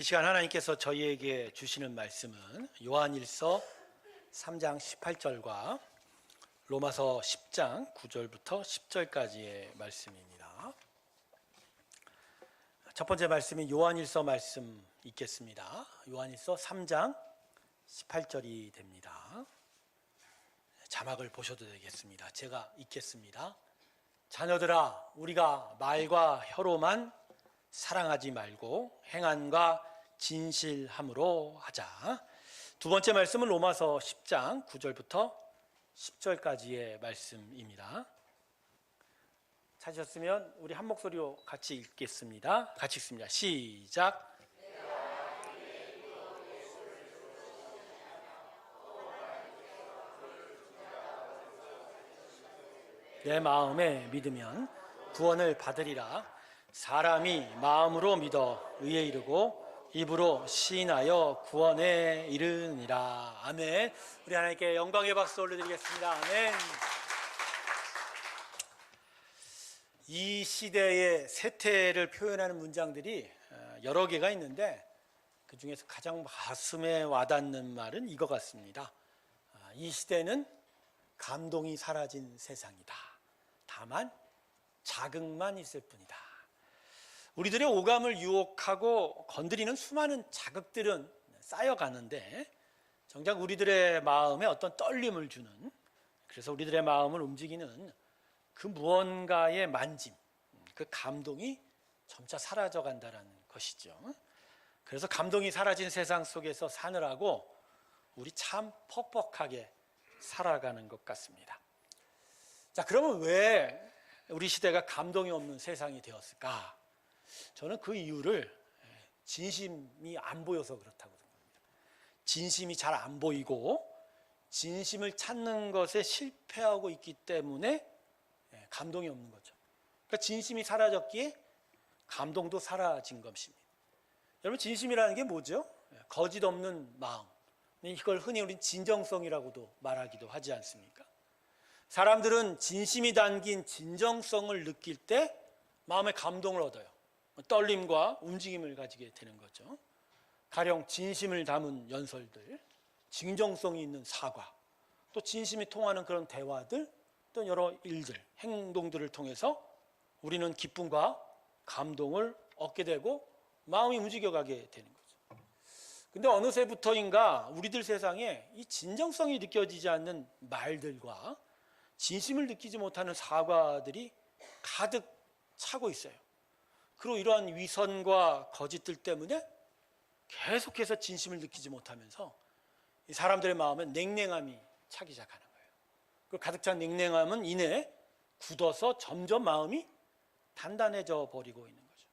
시간 하나님께서 저희에게 주시는 말씀은 요한일서 3장 18절과 로마서 10장 9절부터 10절까지의 말씀입니다. 첫 번째 말씀이 요한일서 말씀 읽겠습니다. 요한일서 3장 18절이 됩니다. 자막을 보셔도 되겠습니다. 제가 읽겠습니다. 자녀들아, 우리가 말과 혀로만 사랑하지 말고 행함과 진실함으로 하자. 두 번째 말씀은 로마서 10장 9절부터 10절까지의 말씀입니다. 찾으셨으면 우리 한 목소리로 같이 읽겠습니다. 같이 읽습니다. 시작. 내 마음에 믿으면 구원을 받으리라. 사람이 마음으로 믿어 의에 이르고 입으로 시인하여 구원에 이르느니라. 아멘. 우리 하나님께 영광의 박수 올려드리겠습니다. 아멘. 이 시대의 세태를 표현하는 문장들이 여러 개가 있는데 그 중에서 가장 가슴에 와닿는 말은 이거 같습니다. 이 시대는 감동이 사라진 세상이다. 다만 자극만 있을 뿐이다. 우리들의 오감을 유혹하고 건드리는 수많은 자극들은 쌓여가는데 정작 우리들의 마음에 어떤 떨림을 주는, 그래서 우리들의 마음을 움직이는 그 무언가의 만짐, 그 감동이 점차 사라져간다는 것이죠. 그래서 감동이 사라진 세상 속에서 사느라고 우리 참 퍽퍽하게 살아가는 것 같습니다. 자, 그러면 왜 우리 시대가 감동이 없는 세상이 되었을까? 저는 그 이유를 진심이 안 보여서 그렇다고 생각합니다. 진심이 잘 안 보이고 진심을 찾는 것에 실패하고 있기 때문에 감동이 없는 거죠. 그러니까 진심이 사라졌기에 감동도 사라진 것입니다. 여러분, 진심이라는 게 뭐죠? 거짓 없는 마음. 이걸 흔히 우리는 진정성이라고도 말하기도 하지 않습니까? 사람들은 진심이 담긴 진정성을 느낄 때 마음의 감동을 얻어요. 떨림과 움직임을 가지게 되는 거죠. 가령 진심을 담은 연설들, 진정성이 있는 사과, 또 진심이 통하는 그런 대화들, 또 여러 일들, 행동들을 통해서 우리는 기쁨과 감동을 얻게 되고 마음이 움직여가게 되는 거죠. 근데 어느새부터인가 우리들 세상에 이 진정성이 느껴지지 않는 말들과 진심을 느끼지 못하는 사과들이 가득 차고 있어요. 그리고 이러한 위선과 거짓들 때문에 계속해서 진심을 느끼지 못하면서 이 사람들의 마음에 냉랭함이 차기 시작하는 거예요. 그 가득 찬 냉랭함은 이내 굳어서 점점 마음이 단단해져 버리고 있는 거죠.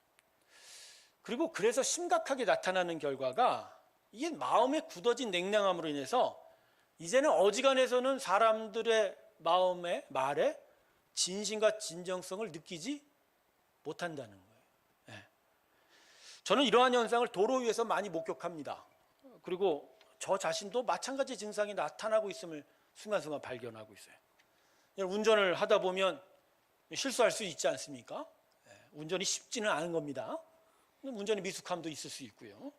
그리고 그래서 심각하게 나타나는 결과가 이게 마음에 굳어진 냉랭함으로 인해서 이제는 어지간해서는 사람들의 마음의 말에 진심과 진정성을 느끼지 못한다는 거예요. 저는 이러한 현상을 도로 위에서 많이 목격합니다. 그리고 저 자신도 마찬가지 증상이 나타나고 있음을 순간순간 발견하고 있어요. 운전을 하다 보면 실수할 수 있지 않습니까? 운전이 쉽지는 않은 겁니다. 운전의 미숙함도 있을 수 있고요.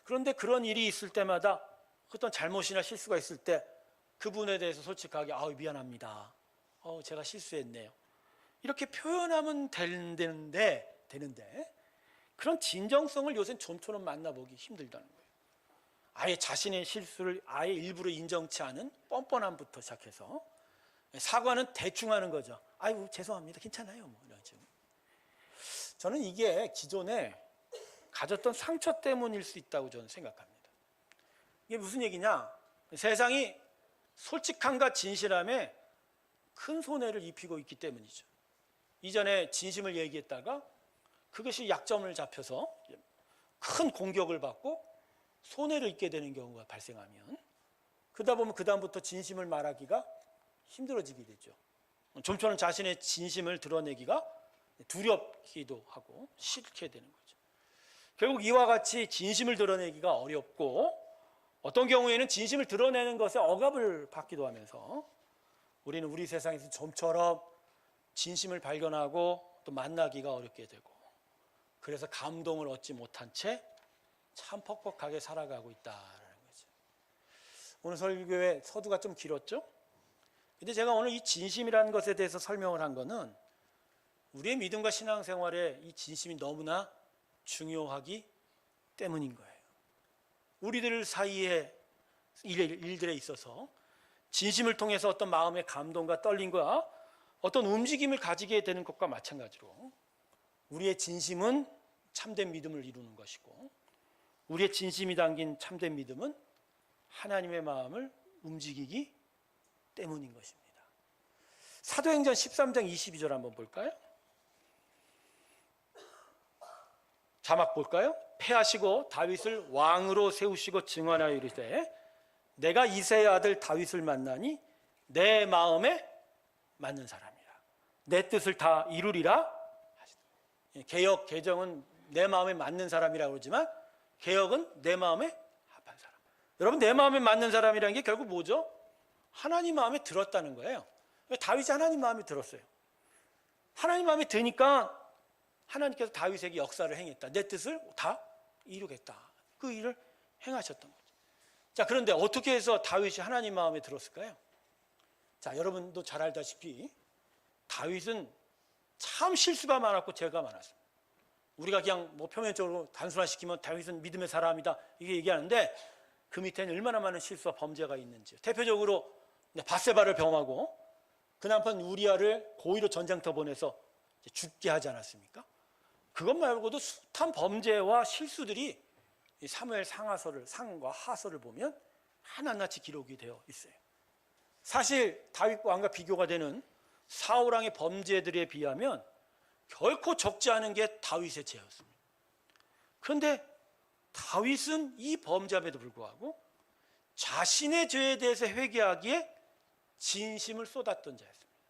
그런데 그런 일이 있을 때마다 어떤 잘못이나 실수가 있을 때 그분에 대해서 솔직하게 미안합니다. 제가 실수했네요. 이렇게 표현하면 되는데 그런 진정성을 요새는 좀처럼 만나보기 힘들다는 거예요. 아예 자신의 실수를 아예 일부러 인정치 않은 뻔뻔함부터 시작해서 사과는 대충 하는 거죠. 아이고 죄송합니다. 괜찮아요. 이러죠. 저는 이게 기존에 가졌던 상처 때문일 수 있다고 저는 생각합니다. 이게 무슨 얘기냐? 세상이 솔직함과 진실함에 큰 손해를 입히고 있기 때문이죠. 이전에 진심을 얘기했다가 그것이 약점을 잡혀서 큰 공격을 받고 손해를 입게 되는 경우가 발생하면 그러다 보면 그 다음부터 진심을 말하기가 힘들어지게 되죠. 좀처럼 자신의 진심을 드러내기가 두렵기도 하고 싫게 되는 거죠. 결국 이와 같이 진심을 드러내기가 어렵고 어떤 경우에는 진심을 드러내는 것에 억압을 받기도 하면서 우리는 우리 세상에서 좀처럼 진심을 발견하고 또 만나기가 어렵게 되고, 그래서 감동을 얻지 못한 채 참 퍽퍽하게 살아가고 있다라는 거죠. 오늘 설교의 서두가 좀 길었죠? 근데 제가 오늘 이 진심이라는 것에 대해서 설명을 한 거는 우리의 믿음과 신앙생활에 이 진심이 너무나 중요하기 때문인 거예요. 우리들 사이의 일들에 있어서 진심을 통해서 어떤 마음의 감동과 떨림과 어떤 움직임을 가지게 되는 것과 마찬가지로 우리의 진심은 참된 믿음을 이루는 것이고 우리의 진심이 담긴 참된 믿음은 하나님의 마음을 움직이기 때문인 것입니다. 사도행전 13장 22절 한번 볼까요? 자막 볼까요? 패하시고 다윗을 왕으로 세우시고 증언하여 이르되 내가 이새의 아들 다윗을 만나니 내 마음에 맞는 사람이라 내 뜻을 다 이루리라. 개역 개정은 내 마음에 맞는 사람이라고 그러지만 개역은 내 마음에 합한 사람. 여러분, 내 마음에 맞는 사람이라는 게 결국 뭐죠? 하나님 마음에 들었다는 거예요. 다윗이 하나님 마음에 들었어요. 하나님 마음에 드니까 하나님께서 다윗에게 역사를 행했다. 내 뜻을 다 이루겠다. 그 일을 행하셨던 거죠. 자, 그런데 어떻게 해서 다윗이 하나님 마음에 들었을까요? 자, 여러분도 잘 알다시피 다윗은 참 실수가 많았고 죄가 많았습니다. 우리가 그냥 뭐 표면적으로 단순화시키면 다윗은 믿음의 사람이다 이게 얘기하는데 그 밑에는 얼마나 많은 실수와 범죄가 있는지. 대표적으로 밧세바를 병하고 그 남편 우리아를 고의로 전장터 보내서 죽게 하지 않았습니까? 그것 말고도 숱한 범죄와 실수들이 이 사무엘 상과 하서를 보면 하나같이 기록이 되어 있어요. 사실 다윗 왕과 비교가 되는 사울 왕의 범죄들에 비하면 결코 적지 않은 게 다윗의 죄였습니다. 그런데 다윗은 이 범죄함에도 불구하고 자신의 죄에 대해서 회개하기에 진심을 쏟았던 자였습니다.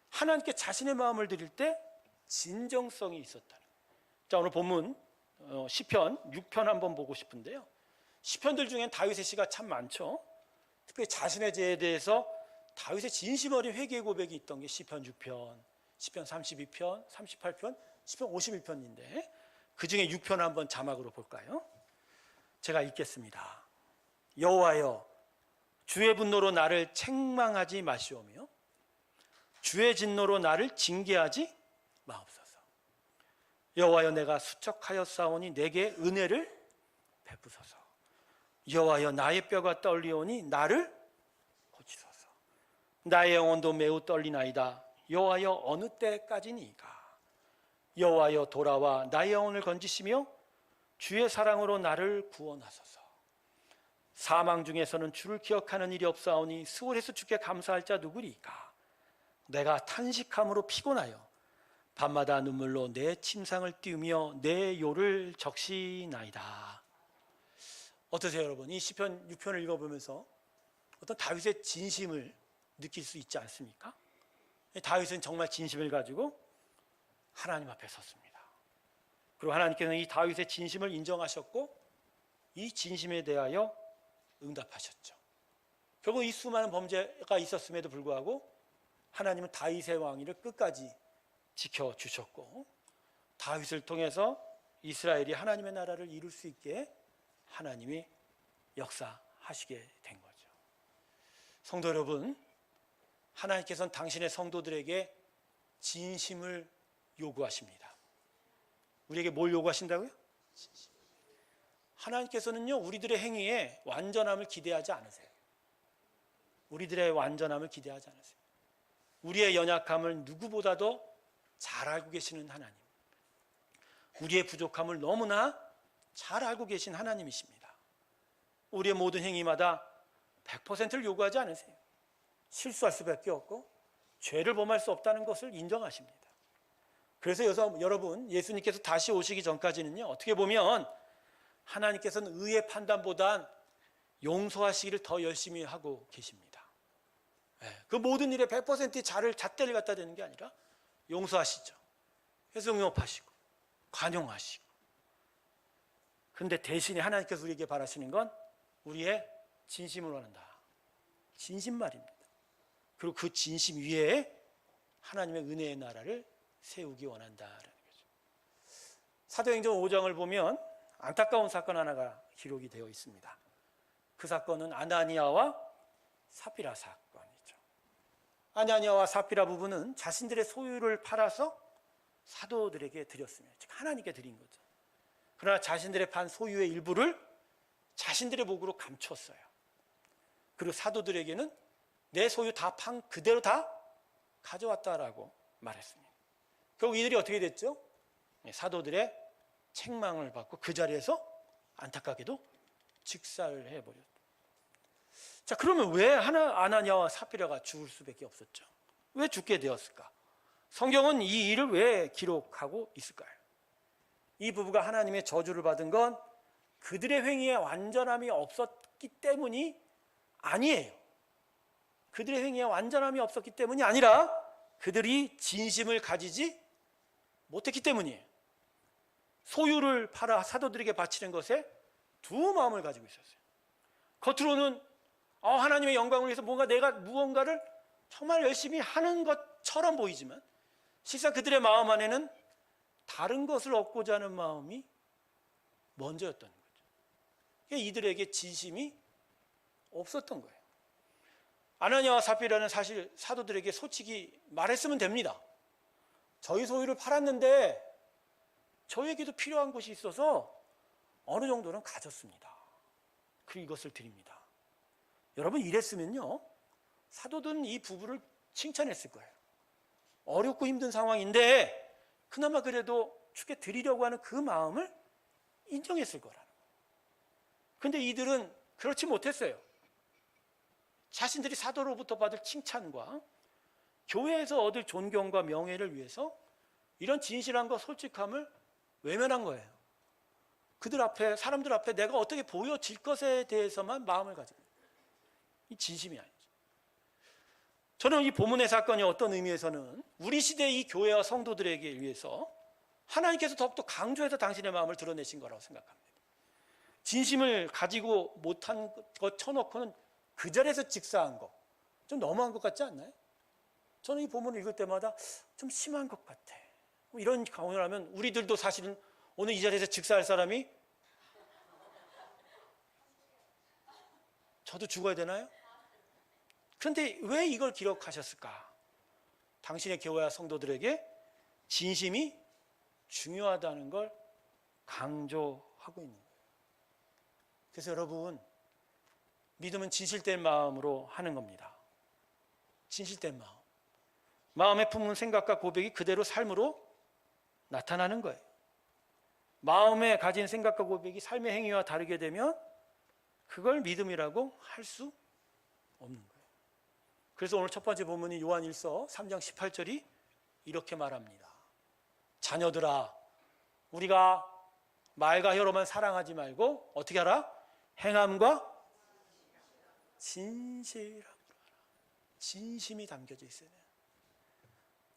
하나님께 자신의 마음을 드릴 때 진정성이 있었다는 거예요. 자, 오늘 본문 시편 6편 한번 보고 싶은데요. 시편들 중엔 다윗의 시가 참 많죠. 특별히 자신의 죄에 대해서 다윗의 진심 어린 회개 고백이 있던 게 시편 6편, 시편 32편, 38편, 시편 51편인데 그 중에 6편 한번 자막으로 볼까요? 제가 읽겠습니다. 여호와여, 주의 분노로 나를 책망하지 마시오며 주의 진노로 나를 징계하지 마옵소서. 여호와여, 내가 수척하였사오니 내게 은혜를 베푸소서. 여호와여, 나의 뼈가 떨리오니 나를 고치소서. 나의 영혼도 매우 떨리나이다. 여호와여, 어느 때까지니까? 여호와여, 돌아와 나의 영혼을 건지시며 주의 사랑으로 나를 구원하소서. 사망 중에서는 주를 기억하는 일이 없사오니 수월해서 주께 감사할 자 누구리까? 내가 탄식함으로 피곤하여 밤마다 눈물로 내 침상을 띄우며 내 요를 적시나이다. 어떠세요, 여러분? 이 시편 6편을 읽어보면서 어떤 다윗의 진심을 느낄 수 있지 않습니까? 다윗은 정말 진심을 가지고 하나님 앞에 섰습니다. 그리고 하나님께서는 이 다윗의 진심을 인정하셨고 이 진심에 대하여 응답하셨죠. 결국 이 수많은 범죄가 있었음에도 불구하고 하나님은 다윗의 왕위를 끝까지 지켜주셨고 다윗을 통해서 이스라엘이 하나님의 나라를 이룰 수 있게 하나님이 역사하시게 된 거죠. 성도 여러분, 하나님께서는 당신의 성도들에게 진심을 요구하십니다. 우리에게 뭘 요구하신다고요? 진심. 하나님께서는요, 우리들의 행위에 완전함을 기대하지 않으세요. 우리들의 완전함을 기대하지 않으세요. 우리의 연약함을 누구보다도 잘 알고 계시는 하나님, 우리의 부족함을 너무나 잘 알고 계신 하나님이십니다. 우리의 모든 행위마다 100%를 요구하지 않으세요. 실수할 수밖에 없고 죄를 범할 수 없다는 것을 인정하십니다. 그래서 여러분, 예수님께서 다시 오시기 전까지는요, 어떻게 보면 하나님께서는 의의 판단보단 용서하시기를 더 열심히 하고 계십니다. 그 모든 일에 100%의 잣대를 갖다 대는 게 아니라 용서하시죠. 그래서 용납하시고 관용하시고. 그런데 대신에 하나님께서 우리에게 바라시는 건 우리의 진심을 원한다. 진심 말입니다. 그리고 그 진심 위에 하나님의 은혜의 나라를 세우기 원한다라는 거죠. 사도행전 5장을 보면 안타까운 사건 하나가 기록이 되어 있습니다. 그 사건은 아나니아와 삽비라 사건이죠. 아나니아와 삽비라 부부는 자신들의 소유를 팔아서 사도들에게 드렸습니다. 즉 하나님께 드린 거죠. 그러나 자신들의 판 소유의 일부를 자신들의 목으로 감췄어요. 그리고 사도들에게는 내 소유 다 판 그대로 다 가져왔다라고 말했습니다. 결국 이들이 어떻게 됐죠? 사도들의 책망을 받고 그 자리에서 안타깝게도 직사를 해버렸죠. 자, 그러면 왜 아나니아와 삽비라가 죽을 수밖에 없었죠? 왜 죽게 되었을까? 성경은 이 일을 왜 기록하고 있을까요? 이 부부가 하나님의 저주를 받은 건 그들의 행위에 완전함이 없었기 때문이 아니에요. 그들의 행위에 완전함이 없었기 때문이 아니라 그들이 진심을 가지지 못했기 때문이에요. 소유를 팔아 사도들에게 바치는 것에 두 마음을 가지고 있었어요. 겉으로는 하나님의 영광을 위해서 내가 무언가를 정말 열심히 하는 것처럼 보이지만 실상 그들의 마음 안에는 다른 것을 얻고자 하는 마음이 먼저였던 거죠. 이들에게 진심이 없었던 거예요. 아나니아와 삽비라는 사실 사도들에게 솔직히 말했으면 됩니다. 저희 소유를 팔았는데 저에게도 필요한 것이 있어서 어느 정도는 가졌습니다. 그리고 이것을 드립니다. 여러분 이랬으면요 사도들은 이 부부를 칭찬했을 거예요. 어렵고 힘든 상황인데 그나마 그래도 주께 드리려고 하는 그 마음을 인정했을 거라는 거예요. 그런데 이들은 그렇지 못했어요. 자신들이 사도로부터 받을 칭찬과 교회에서 얻을 존경과 명예를 위해서 이런 진실함과 솔직함을 외면한 거예요. 그들 앞에, 사람들 앞에 내가 어떻게 보여질 것에 대해서만 마음을 가지고 이 진심이 아니죠. 저는 이 본문의 사건이 어떤 의미에서는 우리 시대의 이 교회와 성도들에게 위해서 하나님께서 더욱더 강조해서 당신의 마음을 드러내신 거라고 생각합니다. 진심을 가지고 못한 것 쳐놓고는 그 자리에서 직사한 거 좀 너무한 것 같지 않나요? 저는 이 본문을 읽을 때마다 좀 심한 것 같아. 이런 강언을 하면 우리들도 사실은 오늘 이 자리에서 직사할 사람이 저도 죽어야 되나요? 그런데 왜 이걸 기록하셨을까? 당신의 교회와 성도들에게 진심이 중요하다는 걸 강조하고 있는 거예요. 그래서 여러분 믿음은 진실된 마음으로 하는 겁니다. 진실된 마음. 마음에 품은 생각과 고백이 그대로 삶으로 나타나는 거예요. 마음에 가진 생각과 고백이 삶의 행위와 다르게 되면 그걸 믿음이라고 할 수 없는 거예요. 그래서 오늘 첫 번째 본문이 요한일서 3장 18절이 이렇게 말합니다. 자녀들아, 우리가 말과 혀로만 사랑하지 말고 어떻게 하라? 행함과 진실함으로 하라. 진심이 담겨져 있어야 돼요.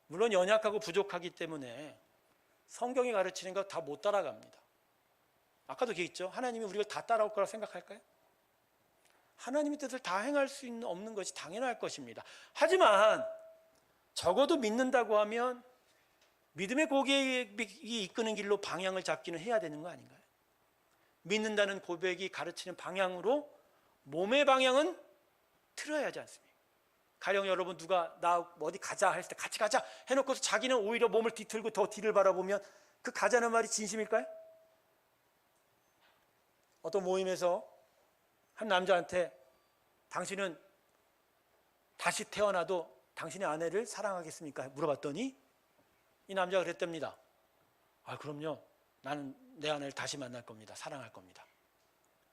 물론 연약하고 부족하기 때문에 성경이 가르치는 거 다 못 따라갑니다. 아까도 얘기했죠. 하나님이 우리가 다 따라올 거라고 생각할까요? 하나님의 뜻을 다 행할 수 없는 것이 당연할 것입니다. 하지만 적어도 믿는다고 하면 믿음의 고백이 이끄는 길로 방향을 잡기는 해야 되는 거 아닌가요? 믿는다는 고백이 가르치는 방향으로 몸의 방향은 틀어야 하지 않습니까? 가령 여러분 누가 나 어디 가자 했을 때 같이 가자 해놓고서 자기는 오히려 몸을 뒤틀고 더 뒤를 바라보면 그 가자는 말이 진심일까요? 어떤 모임에서 한 남자한테 당신은 다시 태어나도 당신의 아내를 사랑하겠습니까? 물어봤더니 이 남자가 그랬답니다. 그럼요. 나는 내 아내를 다시 만날 겁니다. 사랑할 겁니다.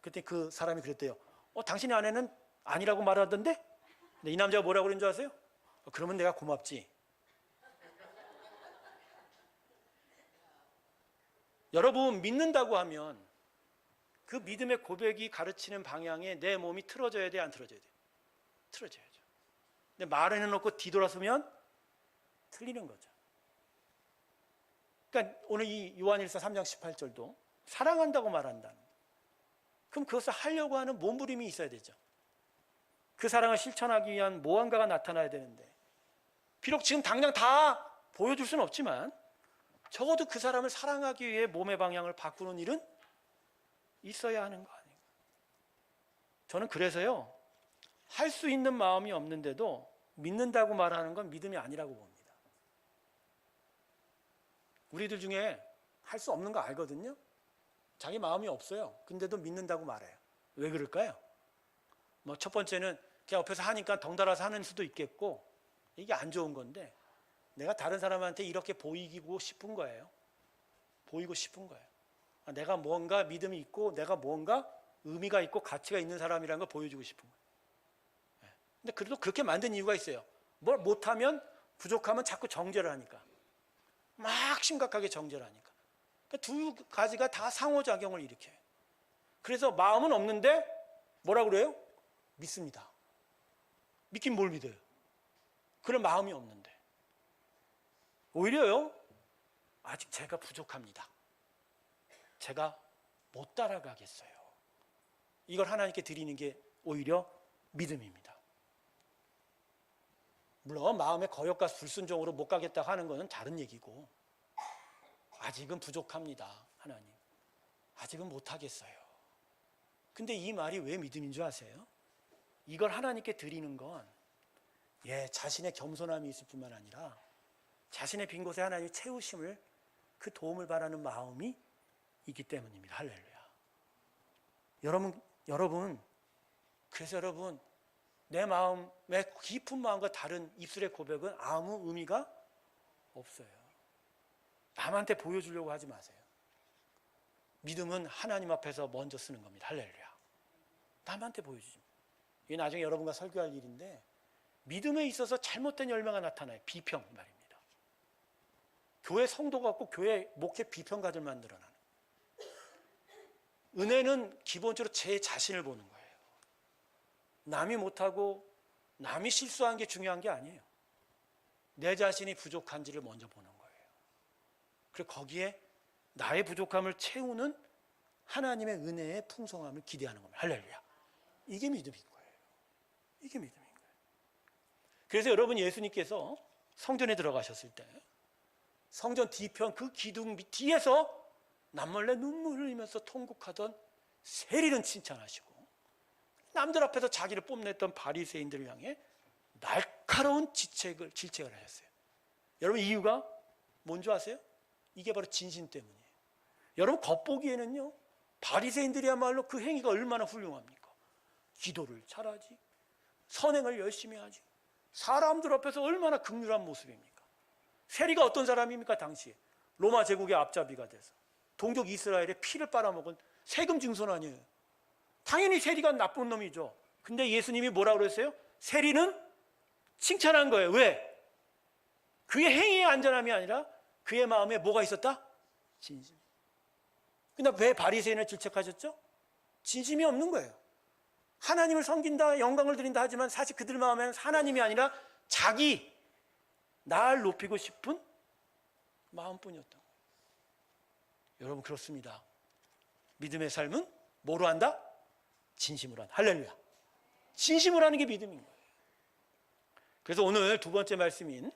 그때 그 사람이 그랬대요. 당신의 아내는 아니라고 말하던데? 근데 이 남자가 뭐라고 그런 줄 아세요? 그러면 내가 고맙지. 여러분 믿는다고 하면 그 믿음의 고백이 가르치는 방향에 내 몸이 틀어져야 돼, 안 틀어져야 돼? 틀어져야죠. 근데 말을 해놓고 뒤돌아서면 틀리는 거죠. 그러니까 오늘 이 요한일서 3장 18절도 사랑한다고 말한다는 거예요. 그럼 그것을 하려고 하는 몸부림이 있어야 되죠. 그 사랑을 실천하기 위한 무언가가 나타나야 되는데 비록 지금 당장 다 보여줄 수는 없지만 적어도 그 사람을 사랑하기 위해 몸의 방향을 바꾸는 일은 있어야 하는 거 아닌가. 저는 그래서요, 할 수 있는 마음이 없는데도 믿는다고 말하는 건 믿음이 아니라고 봅니다. 우리들 중에 할 수 없는 거 알거든요. 자기 마음이 없어요. 근데도 믿는다고 말해요. 왜 그럴까요? 뭐 첫 번째는 걔 옆에서 하니까 덩달아서 하는 수도 있겠고, 이게 안 좋은 건데 내가 다른 사람한테 이렇게 보이고 싶은 거예요. 보이고 싶은 거예요. 내가 뭔가 믿음이 있고 내가 뭔가 의미가 있고 가치가 있는 사람이라는 걸 보여주고 싶은 거예요. 근데 그래도 그렇게 만든 이유가 있어요. 뭘 못하면, 부족하면 자꾸 정죄를 하니까. 막 심각하게 정죄를 하니까. 그러니까 두 가지가 다 상호작용을 일으켜요. 그래서 마음은 없는데 뭐라 그래요? 믿습니다. 믿긴 뭘 믿어요? 그런 마음이 없는데. 오히려요, 아직 제가 부족합니다. 제가 못 따라가겠어요. 이걸 하나님께 드리는 게 오히려 믿음입니다. 물론 마음의 거역과 불순종으로 못 가겠다 하는 것은 다른 얘기고, 아직은 부족합니다. 하나님, 아직은 못하겠어요. 근데 이 말이 왜 믿음인 줄 아세요? 이걸 하나님께 드리는 건 자신의 겸손함이 있을 뿐만 아니라 자신의 빈 곳에 하나님이 채우심을, 그 도움을 바라는 마음이 있기 때문입니다. 할렐루야. 여러분, 그래서 여러분, 내 마음의 깊은 마음과 다른 입술의 고백은 아무 의미가 없어요. 남한테 보여주려고 하지 마세요. 믿음은 하나님 앞에서 먼저 쓰는 겁니다. 할렐루야. 남한테 보여주지. 이게 나중에 여러분과 설교할 일인데, 믿음에 있어서 잘못된 열매가 나타나요. 비평 말입니다. 교회 성도가 없고 교회 목회 비평가들 만들어놔요. 은혜는 기본적으로 제 자신을 보는 거예요. 남이 못하고 남이 실수한 게 중요한 게 아니에요. 내 자신이 부족한지를 먼저 보는 거예요. 그리고 거기에 나의 부족함을 채우는 하나님의 은혜의 풍성함을 기대하는 겁니다. 할렐루야. 이게 믿음인 거예요. 이게 믿음인 거예요. 그래서 여러분, 예수님께서 성전에 들어가셨을 때 성전 뒤편 그 기둥 뒤에서 남몰래 눈물을 흘리면서 통곡하던 세리는 칭찬하시고, 남들 앞에서 자기를 뽐냈던 바리새인들을 향해 날카로운 질책을 하셨어요. 여러분, 이유가 뭔지 아세요? 이게 바로 진심 때문이에요. 여러분, 겉보기에는요, 바리새인들이야말로 그 행위가 얼마나 훌륭합니까? 기도를 잘하지, 선행을 열심히 하지, 사람들 앞에서 얼마나 긍휼한 모습입니까? 세리가 어떤 사람입니까? 당시에 로마 제국의 앞잡이가 돼서 동족 이스라엘의 피를 빨아먹은 세금 증손 아니에요. 당연히 세리가 나쁜 놈이죠. 근데 예수님이 뭐라고 그랬어요? 세리는 칭찬한 거예요. 왜? 그의 행위의 안전함이 아니라 그의 마음에 뭐가 있었다? 진심. 근데 왜 바리새인을 질책하셨죠? 진심이 없는 거예요. 하나님을 섬긴다, 영광을 드린다 하지만 사실 그들 마음에는 하나님이 아니라 자기, 날 높이고 싶은 마음뿐이었던 거예요. 여러분, 그렇습니다. 믿음의 삶은 뭐로 한다? 진심으로 한다. 할렐루야. 진심으로 하는 게 믿음인 거예요. 그래서 오늘 두 번째 말씀인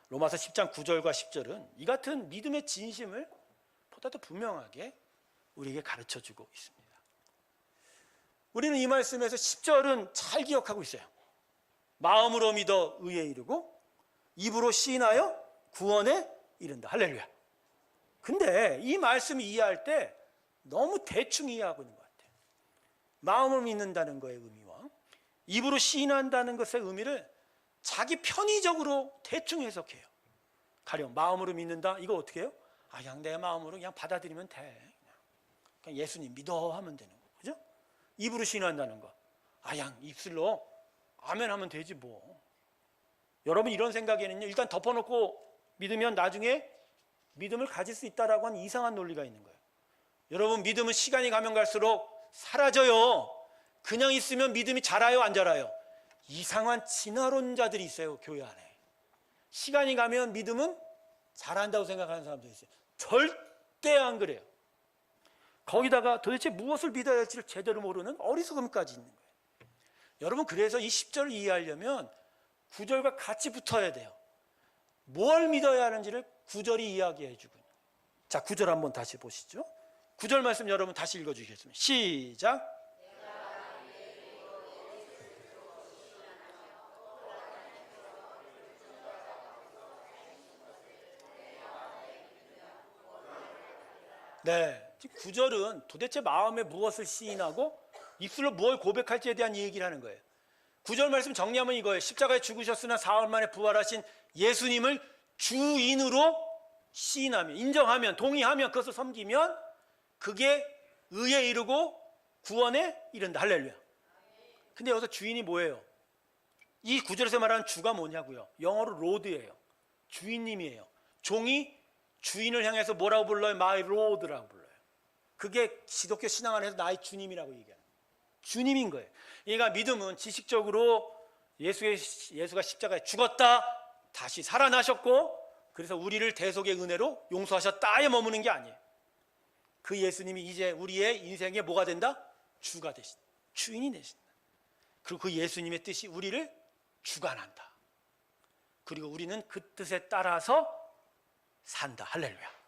로마서 10장 9절과 10절은 이 같은 믿음의 진심을 보다 더 분명하게 우리에게 가르쳐주고 있습니다. 우리는 이 말씀에서 10절은 잘 기억하고 있어요. 마음으로 믿어 의에 이르고 입으로 시인하여 구원에 이른다. 할렐루야. 근데 이 말씀 이해할 때 너무 대충 이해하고 있는 것 같아요. 마음으로 믿는다는 것의 의미와 입으로 시인한다는 것의 의미를 자기 편의적으로 대충 해석해요. 가령 마음으로 믿는다, 이거 어떻게 해요? 그냥 내 마음으로 그냥 받아들이면 돼. 그냥 예수님 믿어 하면 되는 거, 그죠? 입으로 시인한다는 거, 그냥 입술로 아멘 하면 되지 뭐. 여러분, 이런 생각에는요, 일단 덮어놓고 믿으면 나중에 믿음을 가질 수 있다라고 하는 이상한 논리가 있는 거예요. 여러분, 믿음은 시간이 가면 갈수록 사라져요. 그냥 있으면 믿음이 자라요, 안 자라요? 이상한 진화론자들이 있어요, 교회 안에. 시간이 가면 믿음은 자란다고 생각하는 사람들이 있어요. 절대 안 그래요. 거기다가 도대체 무엇을 믿어야 할지를 제대로 모르는 어리석음까지 있는 거예요. 여러분, 그래서 이 10절을 이해하려면 9절과 같이 붙어야 돼요. 뭘 믿어야 하는지를 9절이 이야기해 주고 있는 거예요. 자, 9절 한번 다시 보시죠. 9절 말씀 여러분 다시 읽어주시겠습니다. 시작. 네, 9절은 도대체 마음에 무엇을 시인하고 입술로 무엇을 고백할지에 대한 얘기를 하는 거예요. 9절 말씀 정리하면 이거예요. 십자가에 죽으셨으나 사흘 만에 부활하신 예수님을 주인으로 시인하면, 인정하면, 동의하면, 그것을 섬기면 그게 의에 이르고 구원에 이른다. 할렐루야. 근데 여기서 주인이 뭐예요? 이 9절에서 말하는 주가 뭐냐고요? 영어로 로드예요. 주인님이에요. 종이 주인을 향해서 뭐라고 불러요? My Lord라고 불러요. 그게 기독교 신앙 안에서 나의 주님이라고 얘기해요. 주님인 거예요. 그러니까 믿음은 지식적으로 예수가 십자가에 죽었다, 다시 살아나셨고, 그래서 우리를 대속의 은혜로 용서하셨다에 머무는 게 아니에요. 그 예수님이 이제 우리의 인생에 뭐가 된다? 주가 되신다. 주인이 되신다. 그리고 그 예수님의 뜻이 우리를 주관한다. 그리고 우리는 그 뜻에 따라서 산다. 할렐루야.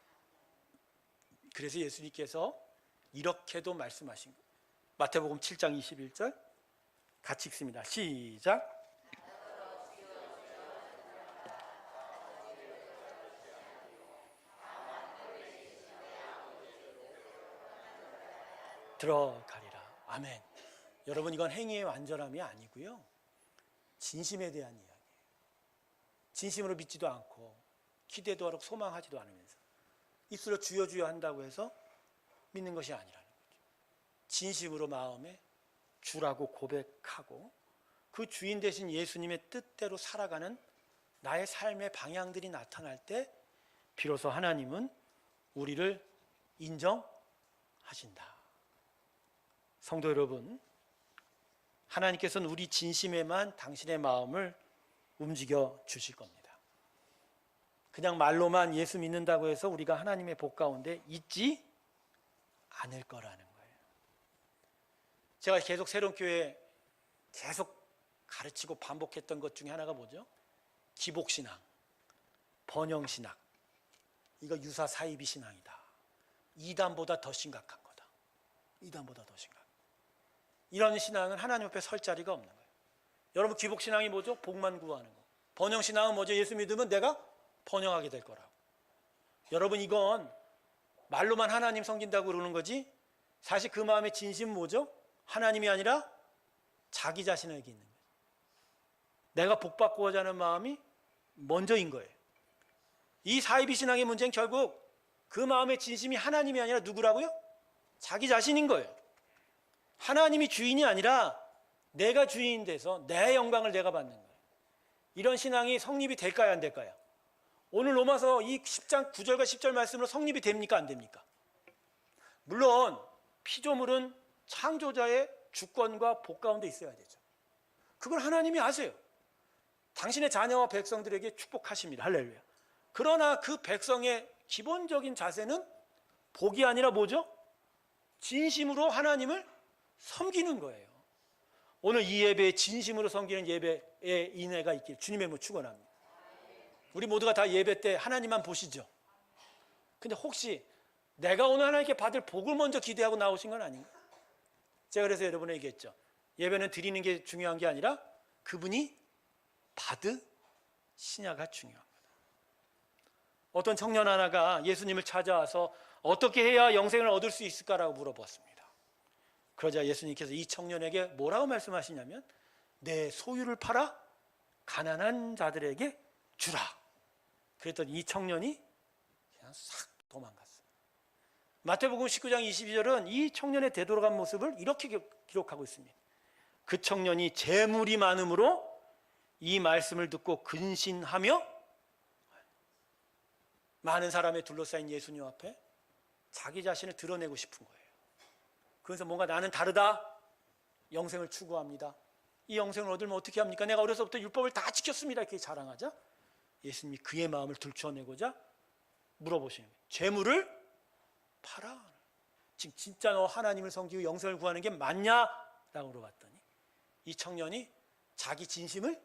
그래서 예수님께서 이렇게도 말씀하신 거예요. 마태복음 7장 21절 같이 읽습니다. 시작. 들어가리라. 아멘. 여러분, 이건 행위의 완전함이 아니고요, 진심에 대한 이야기예요. 진심으로 믿지도 않고 기대도 하고 소망하지도 않으면서 입술로 주여 주여 한다고 해서 믿는 것이 아니라는 거죠. 진심으로 마음에 주라고 고백하고 그 주인 되신 예수님의 뜻대로 살아가는 나의 삶의 방향들이 나타날 때 비로소 하나님은 우리를 인정하신다. 성도 여러분, 하나님께서는 우리 진심에만 당신의 마음을 움직여 주실 겁니다. 그냥 말로만 예수 믿는다고 해서 우리가 하나님의 복 가운데 있지 않을 거라는 거예요. 제가 계속 새로운 교회 계속 가르치고 반복했던 것 중에 하나가 뭐죠? 기복신앙, 번영신학, 이거 유사 사이비 신앙이다. 이단보다 더 심각한 거다. 이단보다 더 심각. 이런 신앙은 하나님 앞에 설 자리가 없는 거예요. 여러분, 기복신앙이 뭐죠? 복만 구하는 거. 번영신앙은 뭐죠? 예수 믿으면 내가 번영하게 될 거라고. 여러분, 이건 말로만 하나님 섬긴다고 그러는 거지 사실 그 마음의 진심은 뭐죠? 하나님이 아니라 자기 자신에게 있는 거예요. 내가 복받고자 하는 마음이 먼저인 거예요. 이 사이비 신앙의 문제는 결국 그 마음의 진심이 하나님이 아니라 누구라고요? 자기 자신인 거예요. 하나님이 주인이 아니라 내가 주인이 돼서 내 영광을 내가 받는 거예요. 이런 신앙이 성립이 될까요, 안 될까요? 오늘 로마서 이 10장 9절과 10절 말씀으로 성립이 됩니까, 안 됩니까? 물론 피조물은 창조자의 주권과 복 가운데 있어야 되죠. 그걸 하나님이 아세요. 당신의 자녀와 백성들에게 축복하십니다. 할렐루야. 그러나 그 백성의 기본적인 자세는 복이 아니라 뭐죠? 진심으로 하나님을 섬기는 거예요. 오늘 이 예배에 진심으로 섬기는 예배의 인애가 있길 주님의 이름으로 축원합니다. 우리 모두가 다 예배 때 하나님만 보시죠. 근데 혹시 내가 오늘 하나님께 받을 복을 먼저 기대하고 나오신 건 아닌가? 제가 그래서 여러분에게 얘기했죠. 예배는 드리는 게 중요한 게 아니라 그분이 받으시냐가 중요한 거다. 어떤 청년 하나가 예수님을 찾아와서 어떻게 해야 영생을 얻을 수 있을까라고 물어봤습니다. 그러자 예수님께서 이 청년에게 뭐라고 말씀하시냐면 내 소유를 팔아 가난한 자들에게 주라. 그랬더니 이 청년이 그냥 싹 도망갔어요. 마태복음 19장 22절은 이 청년의 되돌아간 모습을 이렇게 기록하고 있습니다. 그 청년이 재물이 많음으로 이 말씀을 듣고 근신하며 많은 사람에 둘러싸인 예수님 앞에 자기 자신을 드러내고 싶은 거예요. 그래서 뭔가 나는 다르다. 영생을 추구합니다. 이 영생을 얻으면 어떻게 합니까? 내가 어려서부터 율법을 다 지켰습니다. 이렇게 자랑하자 예수님이 그의 마음을 들춰내고자 물어보시는 거예요. 재물을 팔아. 지금 진짜 너 하나님을 섬기고 영생을 구하는 게 맞냐? 라고 물어봤더니 이 청년이 자기 진심을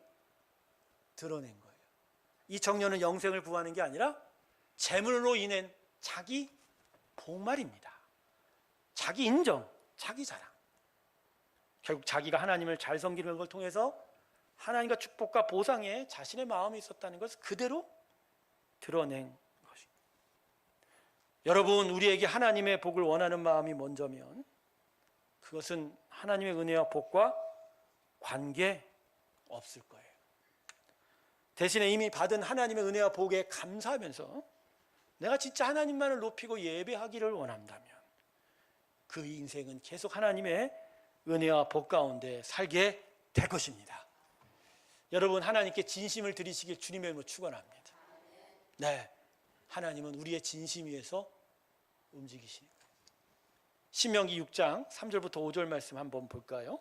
드러낸 거예요. 이 청년은 영생을 구하는 게 아니라 재물로 인한 자기 복말입니다. 자기 인정, 자기 자랑. 결국 자기가 하나님을 잘 섬기는 걸 통해서 하나님과 축복과 보상에 자신의 마음이 있었다는 것을 그대로 드러낸 것입니다. 여러분, 우리에게 하나님의 복을 원하는 마음이 먼저면 그것은 하나님의 은혜와 복과 관계 없을 거예요. 대신에 이미 받은 하나님의 은혜와 복에 감사하면서 내가 진짜 하나님만을 높이고 예배하기를 원한다면 그 인생은 계속 하나님의 은혜와 복 가운데 살게 될 것입니다. 여러분, 하나님께 진심을 드리시길 주님의 이름으로 축원합니다. 네, 하나님은 우리의 진심 위에서 움직이시니까. 신명기 6장 3절부터 5절 말씀 한번 볼까요?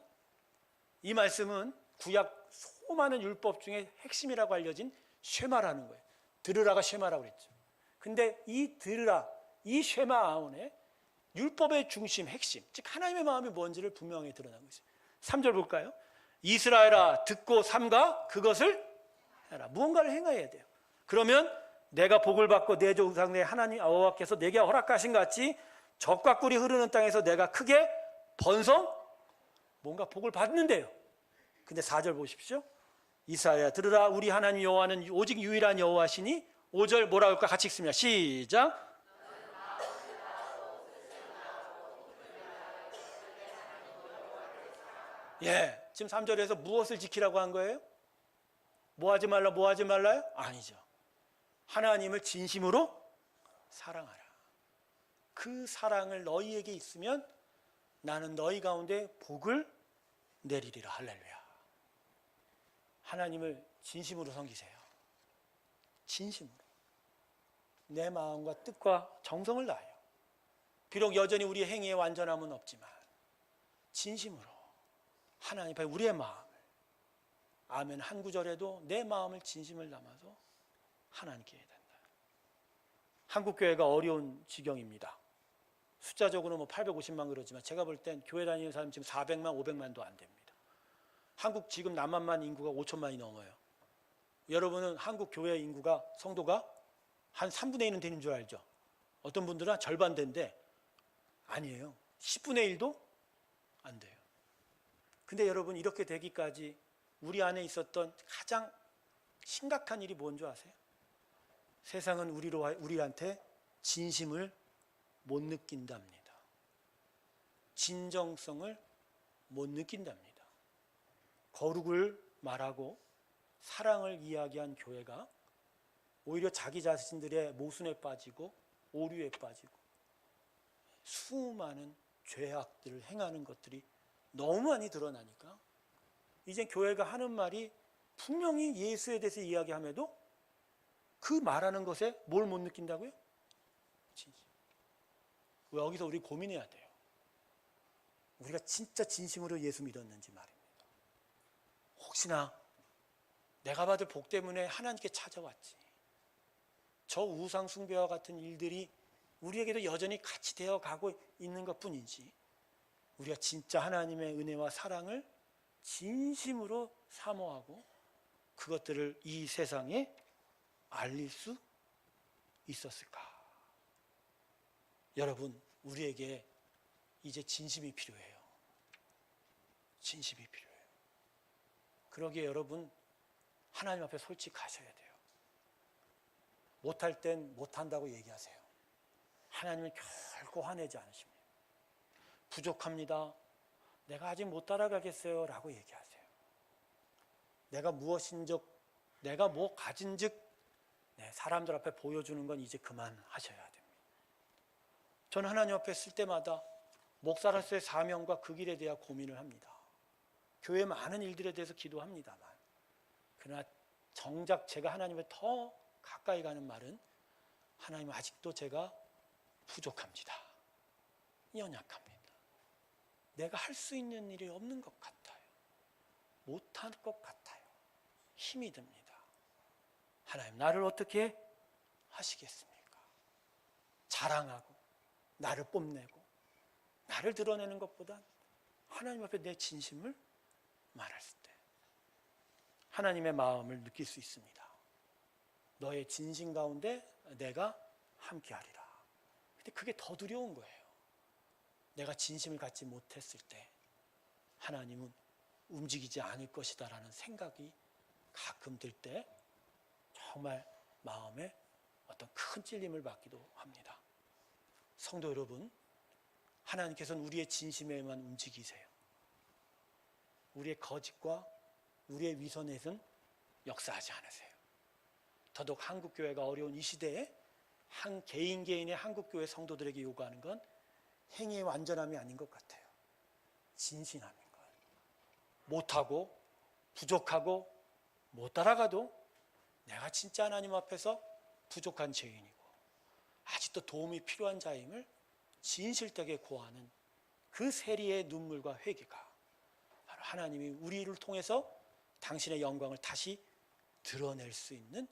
이 말씀은 구약 수많은 율법 중에 핵심이라고 알려진 쉐마라는 거예요. 들으라가 쉐마라고 그랬죠. 근데 이 들으라, 이 쉐마 아운에 율법의 중심, 핵심, 즉 하나님의 마음이 뭔지를 분명히 드러나고 있어요. 3절 볼까요? 이스라엘아, 듣고 삼가 그것을 해라. 무언가를 행해야 돼요. 그러면 내가 복을 받고 내 조상의 하나님 여호와께서 내게 허락하신 것 같이 젖과 꿀이 흐르는 땅에서 내가 크게 번성, 뭔가 복을 받는데요. 근데 4절 보십시오. 이스라엘아, 들으라. 우리 하나님 여호와는 오직 유일한 여호와시니 5절 뭐라고 할까? 같이 읽습니다. 시작. 예, 지금 3절에서 무엇을 지키라고 한 거예요? 뭐 하지 말라, 뭐 하지 말라요? 아니죠. 하나님을 진심으로 사랑하라. 그 사랑을 너희에게 있으면 나는 너희 가운데 복을 내리리라. 할렐루야. 하나님을 진심으로 섬기세요. 진심으로. 내 마음과 뜻과 정성을 다하여. 비록 여전히 우리의 행위에 완전함은 없지만 진심으로 하나님 앞에 우리의 마음을, 아멘 한 구절에도 내 마음을 진심을 담아서 하나님께 해야 된다. 한국교회가 어려운 지경입니다. 숫자적으로 뭐 850만 그러지만 제가 볼 땐 교회 다니는 사람 지금 400만, 500만도 안 됩니다. 한국 지금 남한만 인구가 5천만이 넘어요. 여러분은 한국 교회 인구가, 성도가 한 3분의 1은 되는 줄 알죠? 어떤 분들은 절반 된데 아니에요. 10분의 1도 안 돼요. 근데 여러분, 이렇게 되기까지 우리 안에 있었던 가장 심각한 일이 뭔 줄 아세요? 세상은 우리한테 진심을 못 느낀답니다. 진정성을 못 느낀답니다. 거룩을 말하고 사랑을 이야기한 교회가 오히려 자기 자신들의 모순에 빠지고 오류에 빠지고 수많은 죄악들을 행하는 것들이 너무 많이 드러나니까 이제 교회가 하는 말이 분명히 예수에 대해서 이야기함에도 그 말하는 것에 뭘 못 느낀다고요? 진심. 여기서 우리 고민해야 돼요. 우리가 진짜 진심으로 예수 믿었는지 말입니다. 혹시나 내가 받을 복 때문에 하나님께 찾아왔지, 저 우상 숭배와 같은 일들이 우리에게도 여전히 같이 되어 가고 있는 것 뿐이지, 우리가 진짜 하나님의 은혜와 사랑을 진심으로 사모하고 그것들을 이 세상에 알릴 수 있었을까? 여러분, 우리에게 이제 진심이 필요해요. 진심이 필요해요. 그러기에 여러분, 하나님 앞에 솔직하셔야 돼요. 못할 땐 못한다고 얘기하세요. 하나님은 결코 화내지 않으십니다. 부족합니다. 내가 아직 못 따라가겠어요 라고 얘기하세요. 내가 무엇인즉, 내가 뭐 가진즉 사람들 앞에 보여주는 건 이제 그만하셔야 됩니다. 저는 하나님 앞에 쓸 때마다 목사로서의 사명과 그 길에 대해 고민을 합니다. 교회 많은 일들에 대해서 기도합니다만, 그러나 정작 제가 하나님을 더 가까이 가는 말은, 하나님 아직도 제가 부족합니다. 연약합니다. 내가 할 수 있는 일이 없는 것 같아요. 못할 것 같아요. 힘이 듭니다. 하나님, 나를 어떻게 하시겠습니까? 자랑하고 나를 뽐내고 나를 드러내는 것보다 하나님 앞에 내 진심을 말했을 때 하나님의 마음을 느낄 수 있습니다. 너의 진심 가운데 내가 함께하리라. 근데 그게 더 두려운 거예요. 내가 진심을 갖지 못했을 때 하나님은 움직이지 않을 것이다라는 생각이 가끔 들 때 정말 마음에 어떤 큰 찔림을 받기도 합니다. 성도 여러분, 하나님께서는 우리의 진심에만 움직이세요. 우리의 거짓과 우리의 위선에서는 역사하지 않으세요. 더더욱 한국교회가 어려운 이 시대에 한 개인의 한국교회 성도들에게 요구하는 건 행위의 완전함이 아닌 것 같아요. 진실함인 거예요. 못하고 부족하고 못 따라가도 내가 진짜 하나님 앞에서 부족한 죄인이고 아직도 도움이 필요한 자임을 진실되게 고하는 그 세리의 눈물과 회개가 바로 하나님이 우리를 통해서 당신의 영광을 다시 드러낼 수 있는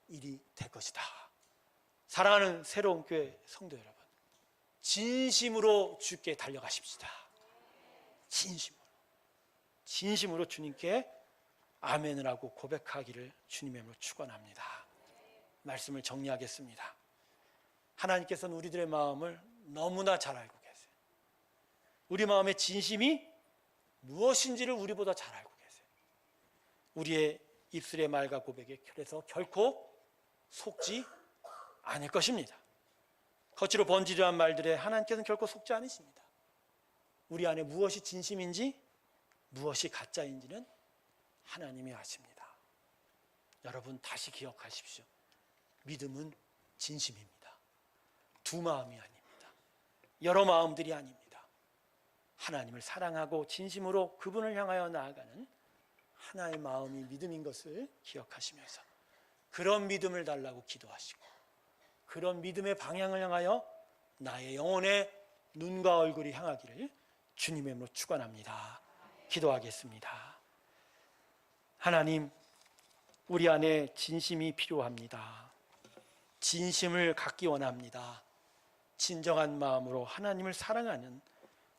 일이 될 것이다. 사랑하는 새로운 교회 성도 여러분, 진심으로 주께 달려가십시다. 진심으로 주님께 아멘을 하고 고백하기를 주님의 이름으로 축원합니다. 말씀을 정리하겠습니다. 하나님께서는 우리들의 마음을 너무나 잘 알고 계세요. 우리 마음의 진심이 무엇인지를 우리보다 잘 알고 계세요. 우리의 입술의 말과 고백에 그래서 결코 속지 않을 것입니다. 겉으로 번지르한 말들에 하나님께서는 결코 속지 않으십니다. 우리 안에 무엇이 진심인지 무엇이 가짜인지는 하나님이 아십니다. 여러분 다시 기억하십시오. 믿음은 진심입니다. 두 마음이 아닙니다. 여러 마음들이 아닙니다. 하나님을 사랑하고 진심으로 그분을 향하여 나아가는 하나의 마음이 믿음인 것을 기억하시면서 그런 믿음을 달라고 기도하시고 그런 믿음의 방향을 향하여 나의 영혼의 눈과 얼굴이 향하기를 주님의 이름으로 축원합니다. 기도하겠습니다. 하나님, 우리 안에 진심이 필요합니다. 진심을 갖기 원합니다. 진정한 마음으로 하나님을 사랑하는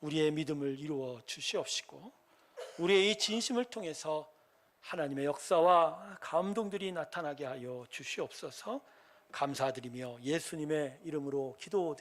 우리의 믿음을 이루어 주시옵시고 우리의 이 진심을 통해서 하나님의 역사와 감동들이 나타나게 하여 주시옵소서. 감사드리며 예수님의 이름으로 기도드립니다.